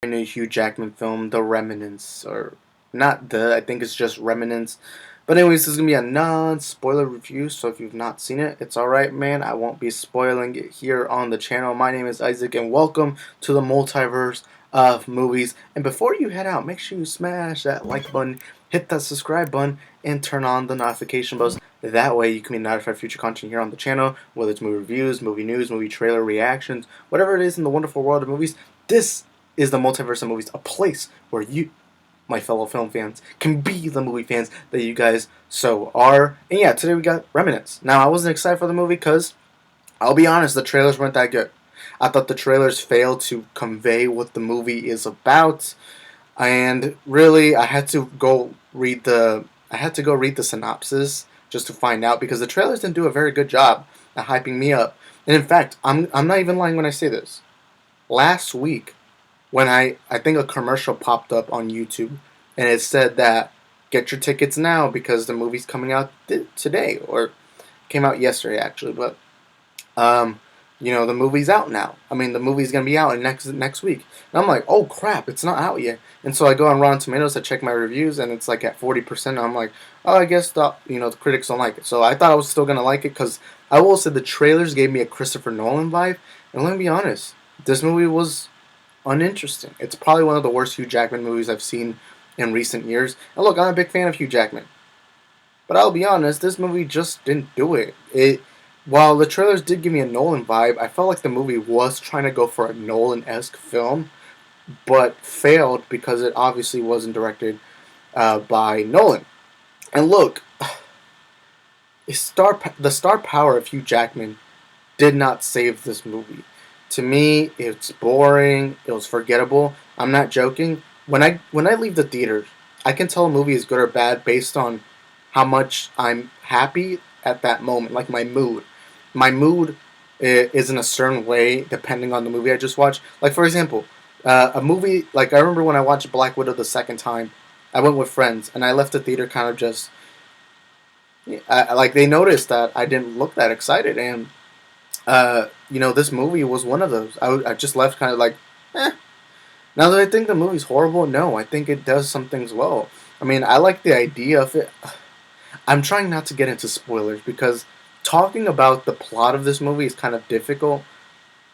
new Hugh Jackman film, The Remnants, or not I think it's just Remnants. But anyways, this is gonna be a non-spoiler review, so if you've not seen it, it's alright, man. I won't be spoiling it here on the channel. My name is Isaac, and welcome to the multiverse of movies. And before you head out, make sure you smash that like button, hit that subscribe button, and turn on the notification bells. That way you can be notified of future content here on the channel, whether it's movie reviews, movie news, movie trailer reactions, whatever it is in the wonderful world of movies. This is the multiverse of movies, a place where you, my fellow film fans, can be the movie fans that you guys so are. And yeah, today we got Reminiscence. Now, I wasn't excited for the movie because, I'll be honest, the trailers weren't that good. I thought the trailers failed to convey what the movie is about, and really, I had to go read the synopsis just to find out, because the trailers didn't do a very good job at hyping me up. And in fact, I'm not even lying when I say this. Last week, when I think a commercial popped up on YouTube, and it said that get your tickets now because the movie's coming out today, or came out yesterday actually, but the movie's out now. I mean, the movie's gonna be out in next week, and I'm like, oh crap, it's not out yet. And so I go on Rotten Tomatoes to check my reviews, and it's like at 40%. I'm like, oh, I guess the critics don't like it. So I thought I was still gonna like it, because I will say the trailers gave me a Christopher Nolan vibe, and let me be honest, this movie was uninteresting. It's probably one of the worst Hugh Jackman movies I've seen in recent years. And look, I'm a big fan of Hugh Jackman, but I'll be honest, this movie just didn't do it. While the trailers did give me a Nolan vibe, I felt like the movie was trying to go for a Nolan-esque film, but failed because it obviously wasn't directed by Nolan. And look, the star power of Hugh Jackman did not save this movie. To me, it's boring. It was forgettable. I'm not joking. When I leave the theater, I can tell a movie is good or bad based on how much I'm happy at that moment, like my mood. My mood is in a certain way depending on the movie I just watched. Like, for example, a movie, like, I remember when I watched Black Widow the second time, I went with friends, and I left the theater kind of just, like, they noticed that I didn't look that excited, and this movie was one of those. I just left kind of like, eh. Now that I think the movie's horrible, no, I think it does some things well. I mean, I like the idea of it. I'm trying not to get into spoilers, because talking about the plot of this movie is kind of difficult.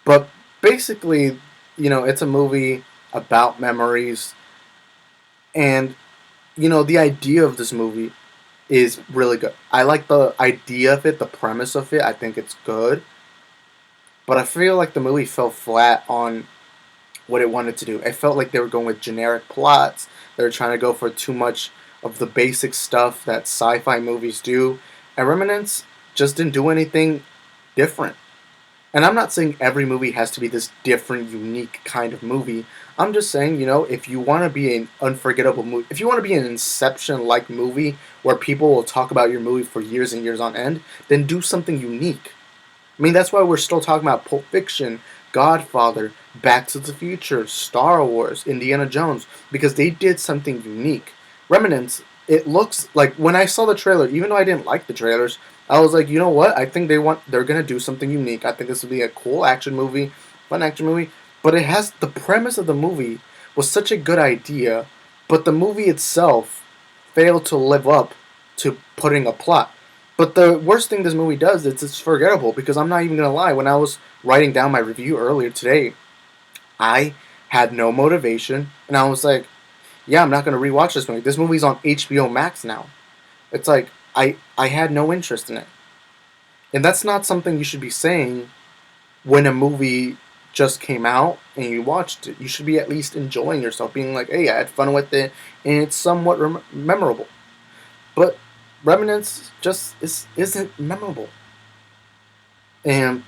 But basically, it's a movie about memories. And, the idea of this movie is really good. I like the idea of it, the premise of it. I think it's good. But I feel like the movie fell flat on what it wanted to do. It felt like they were going with generic plots. They were trying to go for too much of the basic stuff that sci-fi movies do. And Remnants just didn't do anything different. And I'm not saying every movie has to be this different, unique kind of movie. I'm just saying, if you want to be an unforgettable movie, if you want to be an Inception-like movie where people will talk about your movie for years and years on end, then do something unique. I mean, that's why we're still talking about Pulp Fiction, Godfather, Back to the Future, Star Wars, Indiana Jones, because they did something unique. Remnants, it looks like, when I saw the trailer, even though I didn't like the trailers, I was like, you know what? I think they're gonna do something unique. I think this will be a cool action movie, fun action movie. But it has, the premise of the movie was such a good idea, but the movie itself failed to live up to putting a plot. But the worst thing this movie does is it's forgettable, because I'm not even gonna lie. When I was writing down my review earlier today, I had no motivation, and I was like, yeah, I'm not gonna rewatch this movie. This movie's on HBO Max now. It's like, I had no interest in it. And that's not something you should be saying when a movie just came out and you watched it. You should be at least enjoying yourself, being like, hey, I had fun with it, and it's somewhat memorable. But Remnants just isn't memorable. And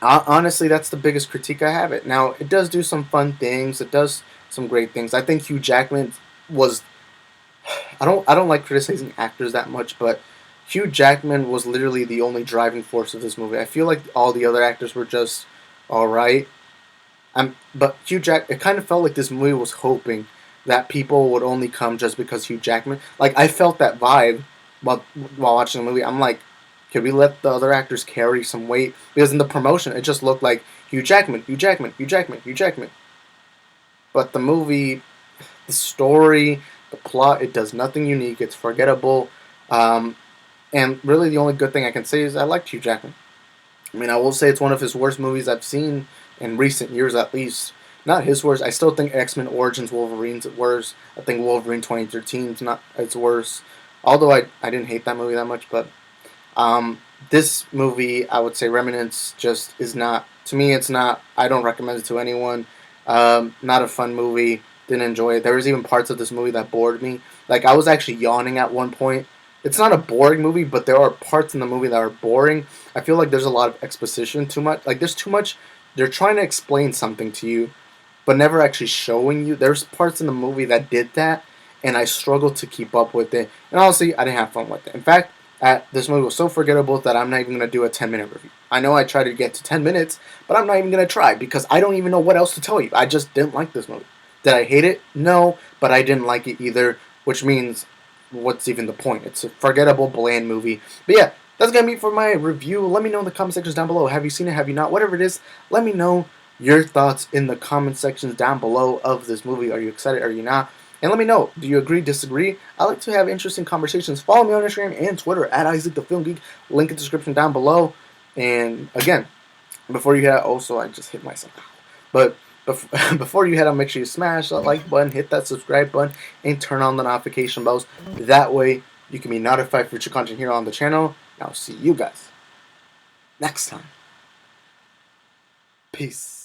honestly, that's the biggest critique I have it. Now, it does do some fun things. It does some great things. I think Hugh Jackman was, I don't like criticizing actors that much, but Hugh Jackman was literally the only driving force of this movie. I feel like all the other actors were just all right. But it kind of felt like this movie was hoping that people would only come just because Hugh Jackman. Like, I felt that vibe while watching the movie. I'm like, can we let the other actors carry some weight? Because in the promotion, it just looked like Hugh Jackman, Hugh Jackman, Hugh Jackman, Hugh Jackman. But the movie, the story, the plot, it does nothing unique. It's forgettable. Um, and really, the only good thing I can say is I liked Hugh Jackman. I mean, I will say it's one of his worst movies I've seen in recent years, at least. Not his worst. I still think X-Men Origins Wolverine's worse. I think Wolverine 2013 is not it's worse. Although I didn't hate that movie that much, but this movie, I would say Remnants, just is not, to me, it's not, I don't recommend it to anyone. Not a fun movie. Didn't enjoy it. There was even parts of this movie that bored me. Like, I was actually yawning at one point. It's not a boring movie, but there are parts in the movie that are boring. I feel like there's a lot of exposition, too much. Like, there's too much. They're trying to explain something to you, but never actually showing you. There's parts in the movie that did that, and I struggled to keep up with it. And honestly, I didn't have fun with it. In fact, this movie was so forgettable that I'm not even going to do a 10-minute review. I know I tried to get to 10 minutes, but I'm not even going to try because I don't even know what else to tell you. I just didn't like this movie. Did I hate it? No, but I didn't like it either, which means what's even the point? It's a forgettable, bland movie. But yeah, that's going to be for my review. Let me know in the comment sections down below. Have you seen it? Have you not? Whatever it is, let me know your thoughts in the comment sections down below of this movie. Are you excited? Are you not? And let me know, do you agree, disagree? I like to have interesting conversations. Follow me on Instagram and Twitter at Isaac the Film Geek. Link in the description down below. And again, before you head out, also, I just hit myself. But before you head out, make sure you smash that like button, hit that subscribe button, and turn on the notification bells. That way, you can be notified for future content here on the channel. And I'll see you guys next time. Peace.